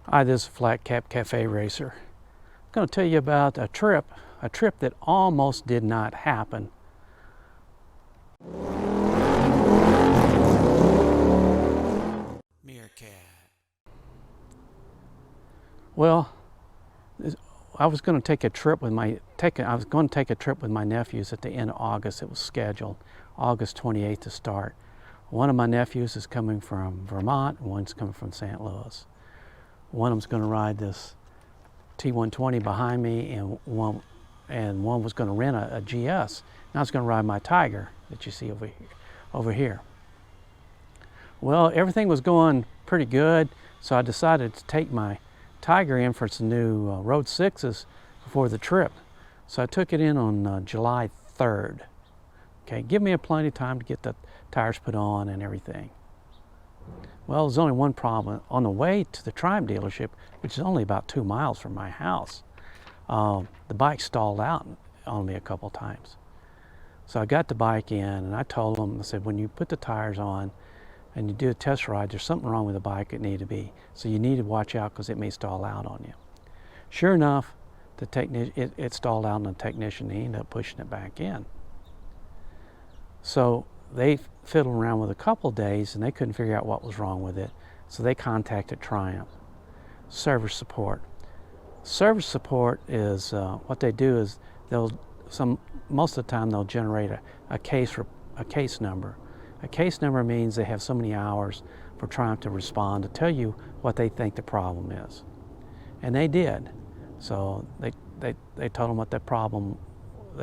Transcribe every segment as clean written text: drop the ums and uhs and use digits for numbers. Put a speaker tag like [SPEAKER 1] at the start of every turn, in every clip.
[SPEAKER 1] Hi, this is Flat Cap Cafe Racer. I'm going to tell you about a trip that almost did not happen. Meerkat. Well, I was going to take a trip with my nephews at the end of August. It was scheduled August 28th to start. One of my nephews is coming from Vermont, and one's coming from St. Louis. One of them's going to ride this T120 behind me, and one was going to rent a GS. And I was going to ride my Tiger that you see over here. Well, everything was going pretty good, so I decided to take my Tiger in for some new Road 6s before the trip. So I took it in on July 3rd. Okay, give me plenty of time to get the tires put on and everything. Well, there's only one problem. On the way to the Triumph dealership, which is only about 2 miles from my house, the bike stalled out on me a couple times. So I got the bike in, and I told them, I said, when you put the tires on and you do a test ride, there's something wrong with the bike. It needed to be. So you need to watch out because it may stall out on you. Sure enough, it stalled out, and the technician ended up pushing it back in. So they fiddled around with it a couple of days, and they couldn't figure out what was wrong with it. So they contacted Triumph Service Support. Service Support is what they do is most of the time they'll generate a case number. A case number means they have so many hours for Triumph to respond to tell you what they think the problem is, and they did. So they told them what they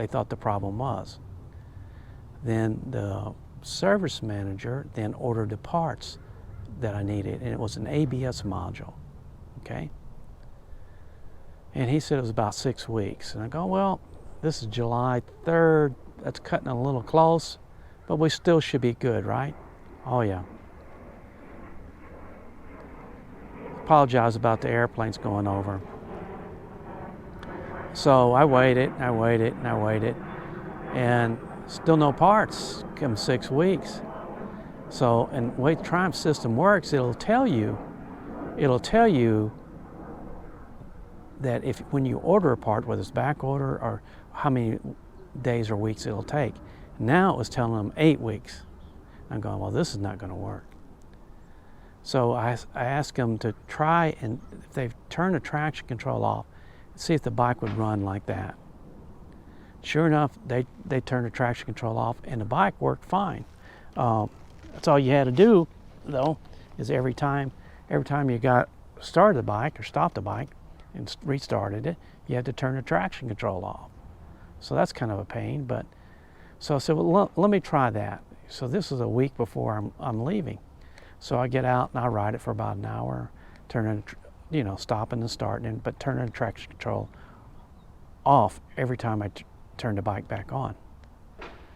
[SPEAKER 1] thought the problem was. Then the service manager then ordered the parts that I needed, and it was an ABS module, okay? And he said it was about 6 weeks. And I go, well, this is July 3rd. That's cutting a little close, but we still should be good, right? Oh, yeah. Apologize about the airplanes going over. So I waited, and still no parts. Come 6 weeks. So, and the way the Triumph system works, it'll tell you that when you order a part, whether it's back order or how many days or weeks it'll take. Now it was telling them 8 weeks. I'm going, well, this is not going to work. So I asked them to try, and if they turn the traction control off, see if the bike would run like that. Sure enough, they turned the traction control off, and the bike worked fine. That's all you had to do, though, is every time you started the bike or stopped the bike and restarted it, you had to turn the traction control off. So that's kind of a pain. But so I said, well, let me try that. So this is a week before I'm leaving. So I get out and I ride it for about an hour, stopping and starting, but turning the traction control off every time I turned the bike back on.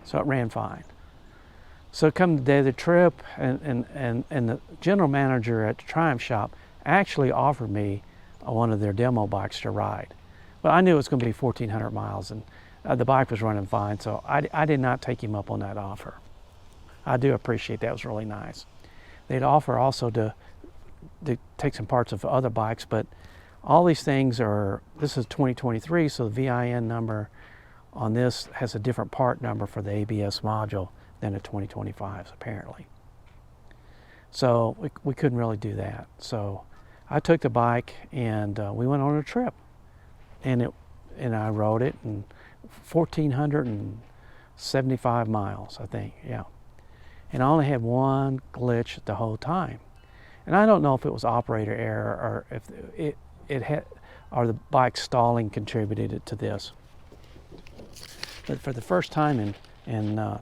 [SPEAKER 1] So it ran fine. So come the day of the trip, and the general manager at the Triumph shop actually offered me one of their demo bikes to ride. But I knew it was going to be 1,400 miles, and the bike was running fine, so I did not take him up on that offer. I do appreciate that. It was really nice. They'd offer also to take some parts of other bikes, but all these things this is 2023, so the VIN number on this has a different part number for the ABS module than the 2025s, apparently. So we couldn't really do that. So I took the bike, and we went on a trip, and I rode it, and 1,475 miles, I think, yeah. And I only had one glitch the whole time. And I don't know if it was operator error or if or the bike stalling contributed to this. But for the first time in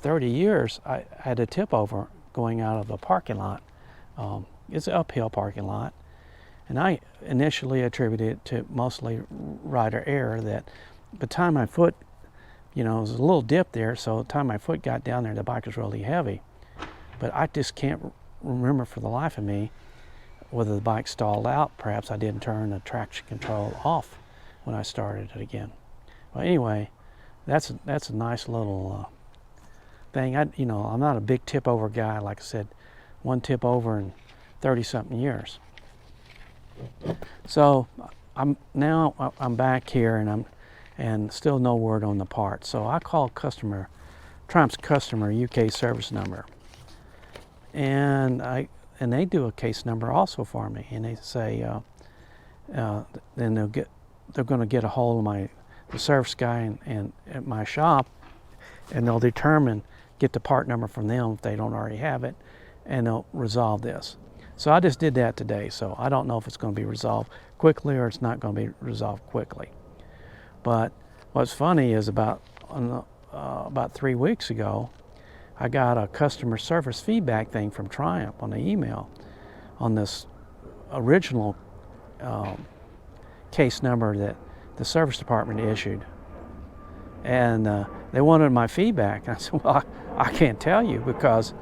[SPEAKER 1] 30 years, I had a tip over going out of a parking lot. It's an uphill parking lot. And I initially attributed it to mostly rider error, that by the time my foot, it was a little dip there, so by the time my foot got down there, the bike was really heavy. But I just can't remember for the life of me whether the bike stalled out. Perhaps I didn't turn the traction control off when I started it again. Well, anyway, that's a nice little thing. I'm not a big tip over guy. Like I said, one tip over in 30-something years. So I'm back here, and still no word on the part. So I called Triumph's customer UK service number, and they do a case number also for me, and they say then they're going to get a hold of the service guy and at my shop, and they'll get the part number from them if they don't already have it, and they'll resolve this. So I just did that today, so I don't know if it's going to be resolved quickly or it's not going to be resolved quickly. But what's funny is about 3 weeks ago, I got a customer service feedback thing from Triumph on the email on this original case number that the service department issued. And they wanted my feedback. I said, well, I can't tell you because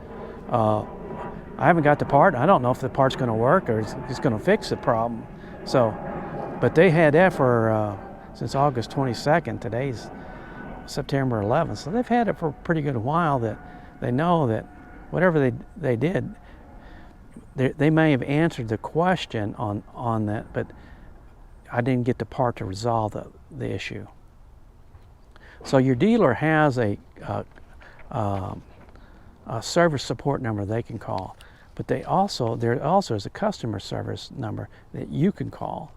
[SPEAKER 1] I haven't got the part. I don't know if the part's going to work or it's going to fix the problem. So, but they had that for since August 22nd. Today's September 11th. So they've had it for a pretty good while, that they know that whatever they did, they may have answered the question on that, but I didn't get the part to resolve the issue. So your dealer has a service support number they can call, but there also is a customer service number that you can call.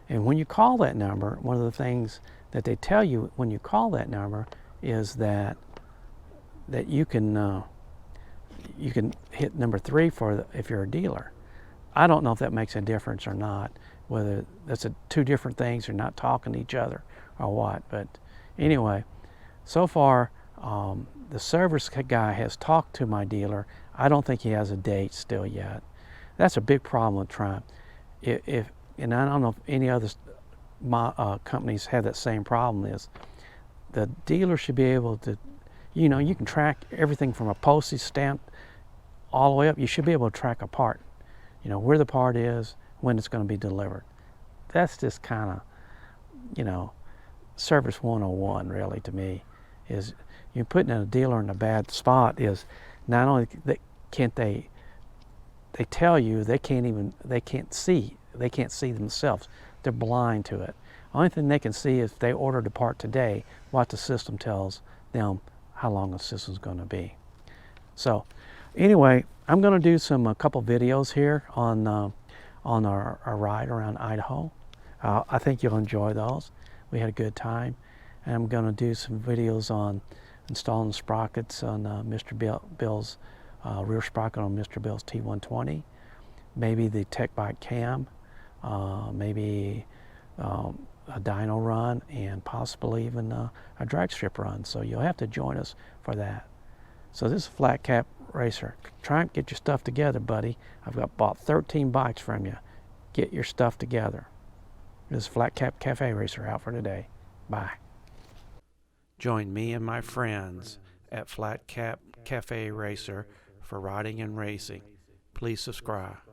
[SPEAKER 1] And when you call that number, one of the things that they tell you when you call that number is that you can hit number 3 if you're a dealer. I don't know if that makes a difference or not, whether that's two different things or not talking to each other or what. But anyway, so far the service guy has talked to my dealer. I don't think he has a date still yet. That's a big problem with Triumph. And I don't know if any other companies have that same problem. Is the dealer should be able to, you can track everything from a postage stamp all the way up. You should be able to track a part, where the part is, when it's going to be delivered. That's just kind of, service 101 really to me. Is you're putting a dealer in a bad spot is not only can't they tell you they can't see themselves. They're blind to it. Only thing they can see is if they ordered a part today, what the system tells them how long the system's going to be. So anyway, I'm going to do a couple videos here on our ride around Idaho. I think you'll enjoy those. We had a good time. And I'm going to do some videos on installing sprockets on Mr. Bill's rear sprocket on Mr. Bill's T120, maybe the Tech Bike cam, maybe a dyno run, and possibly even a drag strip run. So you'll have to join us for that. So this is Flat Cap Racer. Try and get your stuff together, buddy. I've bought 13 bikes from you. Get your stuff together. This is Flat Cap Cafe Racer out for today. Bye. Join me and my friends at Flat Cap Cafe Racer for riding and racing. Please subscribe.